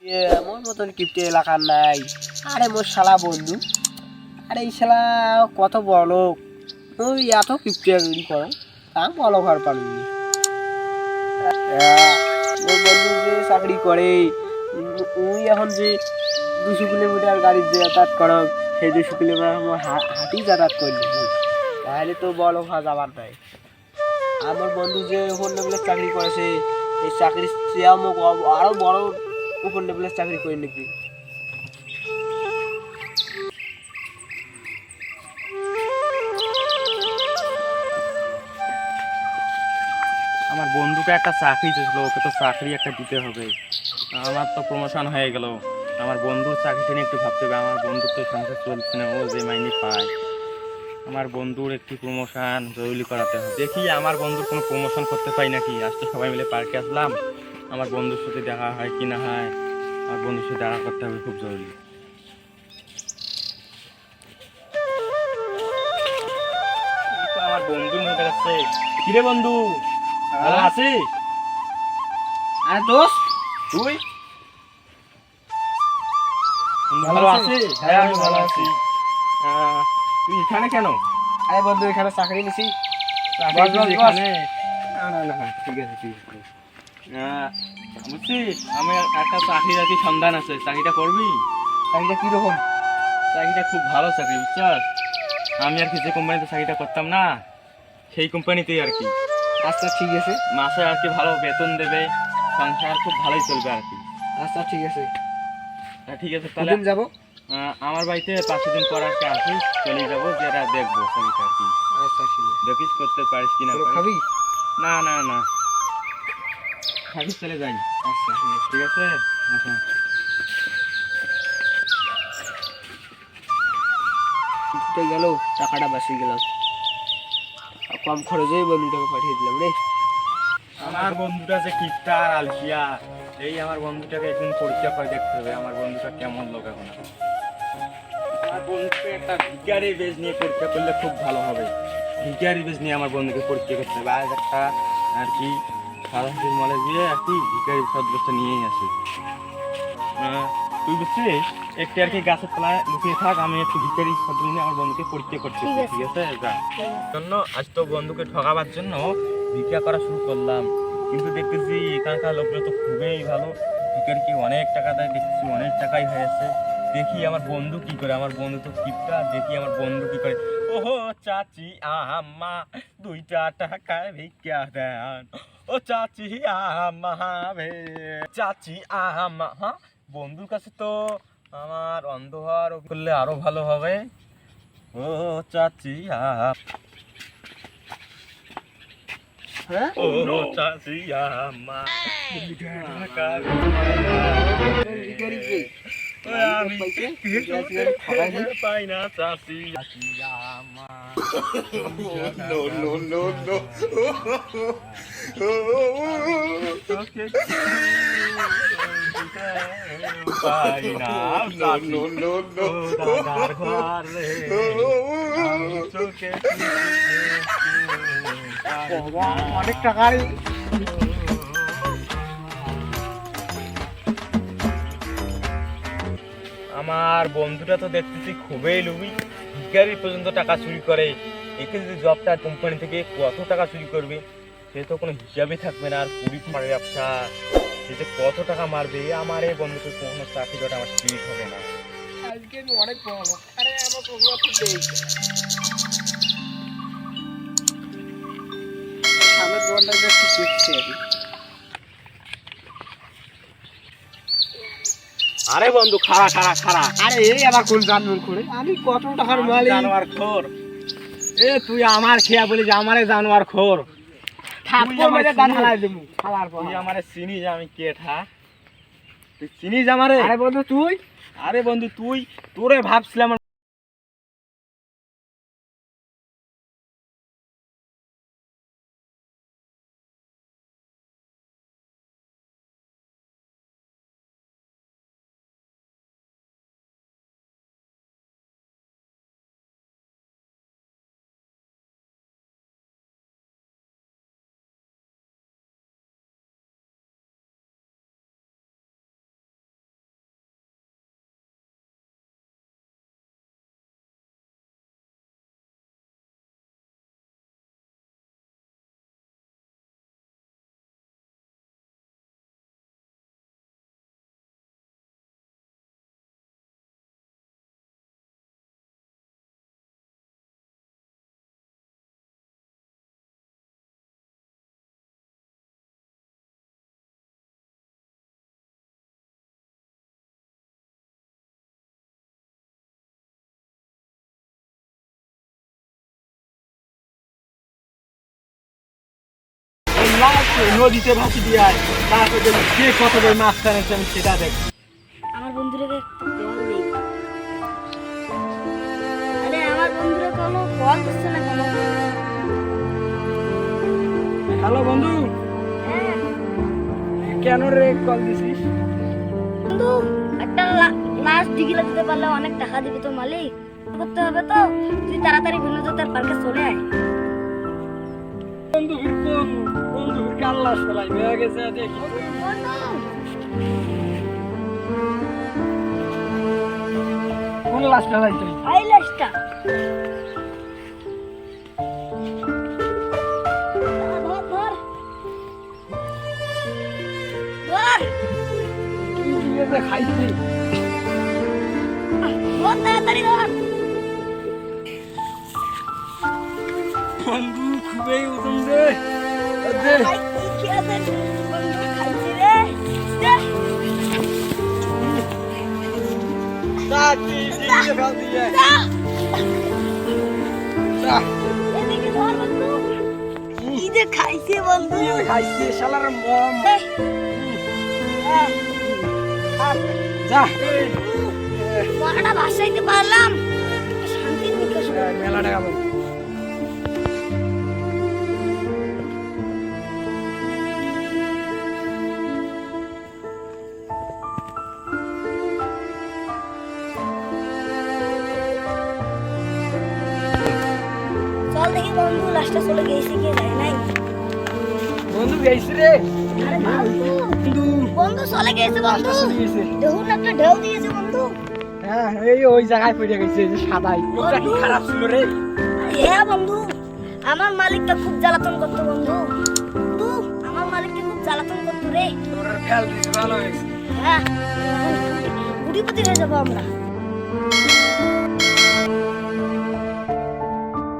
মোর মতন কিপ্টে এলাকার নাই। আরে মোর শালা বন্ধু, আরে এই শালা কত বড় লোক, ওই এত কিপ্টেগিরি করো, তা বলো ঘর পারবি। মোর বন্ধু যে চাকরি করে, উই এখন যে 200 কিলোমিটার গাড়ি যাতায়াত করো, সেই 200 কিলোমিটার আমার হাঁটি যাতায়াত করলি, তাহলে তো বড় হওয়া যাবার নাই। আমার বন্ধু যে উপর লেভেলের চাকরি করেছে, এই চাকরির চেয়ে আমাকে আরো বড় উপর লেভেলের চাকরি করে নাকি। আমার বন্ধুটা একটা চাকরি চেয়েছিল, ওকে তো চাকরি একটা দিতে হবে। আমার তো প্রমোশন হয়ে গেল, আমার বন্ধুর চাকরিটা নিয়ে একটু ভাবতে হবে। আমার বন্ধুর তো সংসার চলছে না, ও যে মাইনে পায়। আমার বন্ধুর একটি প্রমোশন জরুরি করাতে হবে। দেখি আমার বন্ধুর কোনো প্রমোশন করতে পাই নাকি। আজকে সবাই মিলে পার্কে আসলাম, আমার বন্ধুর সাথে দেখা হয় কি না হয়। আমার বন্ধুর সাথে দেখা করতে হবে, খুব জরুরি। আমার বন্ধুর মধ্যে যাচ্ছে। কিরে বন্ধু, ভালো আছিস? আরে দোস্ত, তুই ভালো আছিস? হ্যাঁ আমি ভালো আছি। তুই এখানে কেন? আরে বন্ধু এখানে চাকরি নিছি। বস বস বস। এখানে না না না, ঠিক আছে ঠিক আছে। বুঝছিস, আমি একটা চাকরির আর কি সন্ধান আছে, চাকরিটা করবি? চাকরিটা কিরকম? চাকরিটা খুব ভালো চাকরি, বুঝছস। আমি আর কি যে কোম্পানিতে চাকরিটা করতাম না, সেই কোম্পানিতেই আর কি। আচ্ছা ঠিক আছে। মাসে আর কি ভালো বেতন দেবে, সংসার খুব ভালোই চলবে আর কি। আচ্ছা ঠিক আছে, ঠিক আছে তাহলে। কদিন যাবো? আমার বাড়িতে 5 দিন পর আর কি আসিস, চলে যাবো, যেটা দেখবো চাকরিটা আর কি। আচ্ছা ঠিক আছে। দেখিস করতে পারিস কিনা। খাবি? না না না, থাকিস চলে যাই। আচ্ছা ঠিক আছে। তো গেল, টাকাটা বাঁচিয়ে গেলাম, কম খরচেই বন্ধুটাকে পাঠিয়ে দিলাম রে। আমার বন্ধুটা যে কিপটা আর আলসিয়া, এই আমার বন্ধুটাকে একদিন পরীক্ষা করে দেখতে হবে আমার বন্ধুটা কেমন লোক এখন। আমার বন্ধুকে একটা ভিখারি বেজ নিয়ে পরীক্ষা করলে খুব ভালো হবে। ভিখারি বেজ নিয়ে আমার বন্ধুকে পরীক্ষা করতে হবে। আজ একটা আর কি সাধারণ মলে গিয়ে আর কি ভিখারি সদস্য নিয়েই আসি। তুই বুঝছিস, একটু আর কি গাছের তলায় লুকিয়ে থাক, আমি একটু ভিখারি সদস্য নিয়ে আমার বন্ধুকে পরীক্ষা করতে। ঠিক আছে যা। জন্য আজ তো বন্ধুকে ঠকাবার জন্য ভিক্ষা করা শুরু করলাম, কিন্তু দেখতেছি এখানকার লোকগুলো তো খুবই ভালো। ভিখারিকে অনেক টাকা দেয়, দেখতেছি অনেক টাকাই হয়েছে। দেখি আমার বন্ধু কি করে, আমার বন্ধু তো কিপটা, দেখি আমার বন্ধু কি করে। ওহো চাচি আম্মা 2 টাকায় ভিক্ষা দেন, ও চাচি আম্মা ভে চাচি আম্মা। হ্যাঁ, বন্ধুর কাছে তো আমার অন্ধ হওয়ার করলে আরো ভালো হবে। ও চাচি হ্যাঁ, ও চাচি আম্মা আমি পাই না চাচি আম্মা পাই না দাদার ঘর রে চোখে অনেক টাকার। আমার বন্ধুটা তো দেখতেছি খুবই লোভী, ভিখারি পর্যন্ত টাকা চুরি করে। একে যদি জবটা কোম্পানি থেকে কত টাকা চুরি করবে, সে তো কোনো হিসাবই থাকবে না। আর পুরি ফাঁড়ের ব্যবসা, সে যে কত টাকা মারবে। আমার এই বন্ধুকে কোনো চাকরি দেওয়াটা আমার ঠিক হবে না। আজকে আমি অনেক বড় লোক, আরে আমার প্রবলেম তো নেই। সামনের দোকানটা একটু দেখছি আর কি। আরে বন্ধু খাড়া খাড়া খাড়া। আরে এই আবার কোন জানোয়ার করে, আমি কত টাকার মালিক। জানোয়ার খোর, এ তুই আমার খেয়া বলি যে আমারে জানোয়ার খোর। থাপ্পড় মেরে দাঁত হালাই দেবো খাওয়ার পর। তুই আমারে চিনিস আমি কেঠা? তুই চিনিস আমারে? আরে বন্ধু তুই, আরে বন্ধু তুই, তোরে ভাবছিলাম নদীতে ভাসি দিয়ে আয়, তারপর দেখি কে কত বই মাছ টানেছে আমি সেটা দেখ। আমার বন্ধুরাকে একটু কল নেই। আরে আমার বন্ধুরা কোনো কল দিচ্ছে না কেন? হ্যালো বন্ধু, হ্যাঁ কেন রে কল দিছিস? বন্ধু, একটা লাশ দিঘিলা দিতে পারলে অনেক টাকা দিবে তো মালিক। করতে হবে তো, তুই তাড়াতাড়ি বিনোদনের পার্কে চলে আয়। বন্ধু বন্ধু কাল্লা ফেলাই হয়ে গেছে দেখি। বন্ধু কোন লাশ ফেলাই তুই? এই লাশটা ধর ধর ধর কি দিয়ে যে খাইছি? ধর তাড়াতাড়ি ধর। বন্ধু খুবই ওজন রে। দে। ভাই, কি খেয়ে দে, বন্ধু খাইছি রে। দে। যা তুই দিয়ে ফেল দিয়ে। যা। যা। এদিকে ধর বন্ধু। কি যে খাইছে বন্ধু। কি যে খাইছি শালার মম। দে। হ্যাঁ। যা। মরাটা ভাসাইতে পারলাম, শান্তির নিকাশ। মেলা টাকা বল। চল দেখি বন্ধু, লাশটা চলে গেছে কি যায় নাই। বন্ধু গেছি রে। আরে বন্ধু, বন্ধু বন্ধু চলে গেছে বন্ধু। লাশটা চলে গেছে। দেখুন একটা ঢেউ দিয়েছে বন্ধু। হ্যাঁ এই ওই জায়গায় পড়ে গেছে যে সাদাই। লোকটা কি খারাপ ছিল রে। হ্যাঁ বন্ধু, আমার মালিকটা খুব জ্বালাতন করতো বন্ধু। বন্ধু, আমার মালিককে খুব জ্বালাতন করতো রে। তোর ফেল দিতে ভালো হয়েছে। হ্যাঁ, বুড়িপতি হয়ে যাবো আমরা।